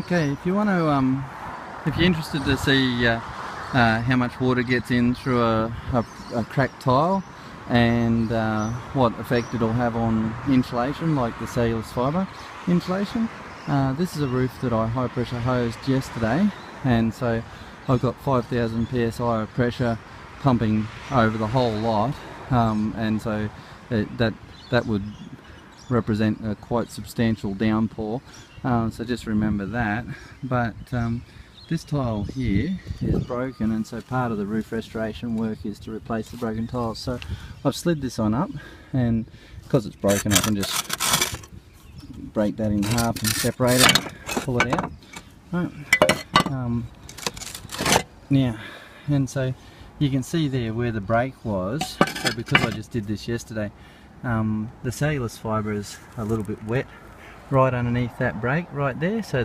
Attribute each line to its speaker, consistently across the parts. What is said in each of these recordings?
Speaker 1: Okay, if you want to, if you're interested to see how much water gets in through a cracked tile and what effect it'll have on insulation, like the cellulose fibre insulation, this is a roof that I high pressure hosed yesterday, and so I've got 5,000 psi of pressure pumping over the whole lot, and so that would represent a quite substantial downpour, so just remember that. But this tile here is broken, and so part of the roof restoration work is to replace the broken tiles. So I've slid this on up, and because it's broken I can just break that in half and separate it, pull it out. Right. Now, and so you can see there where the break was. So because I just did this yesterday, the cellulose fibre is a little bit wet right underneath that break right there, so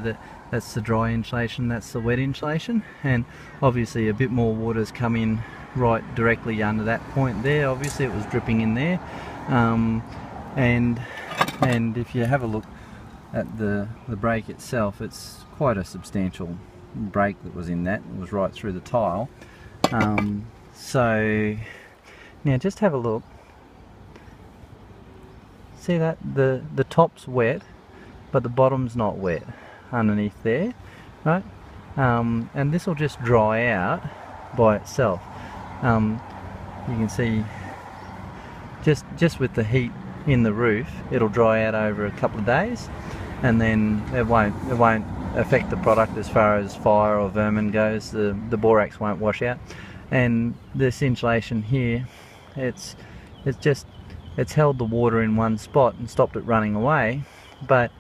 Speaker 1: that's the dry insulation, that's the wet insulation, and obviously a bit more water's come in right directly under that point there. Obviously it was dripping in there, and if you have a look at the break itself, it's quite a substantial break that was in that. It was right through the tile. So now just have a look. See that the top's wet, but the bottom's not wet underneath there, right? And this will just dry out by itself. You can see just with the heat in the roof, it'll dry out over a couple of days, and then it won't affect the product as far as fire or vermin goes. The borax won't wash out. And this insulation here, it's held the water in one spot and stopped it running away, but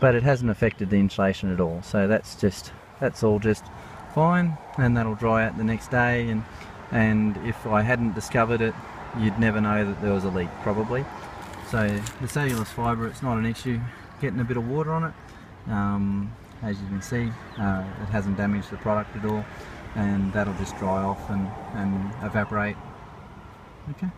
Speaker 1: it hasn't affected the insulation at all. So that's all just fine, and that'll dry out the next day, and if I hadn't discovered it, you'd never know that there was a leak, probably. So the cellulose fibre, it's not an issue getting a bit of water on it. As you can see, it hasn't damaged the product at all, and that'll just dry off and evaporate. Okay.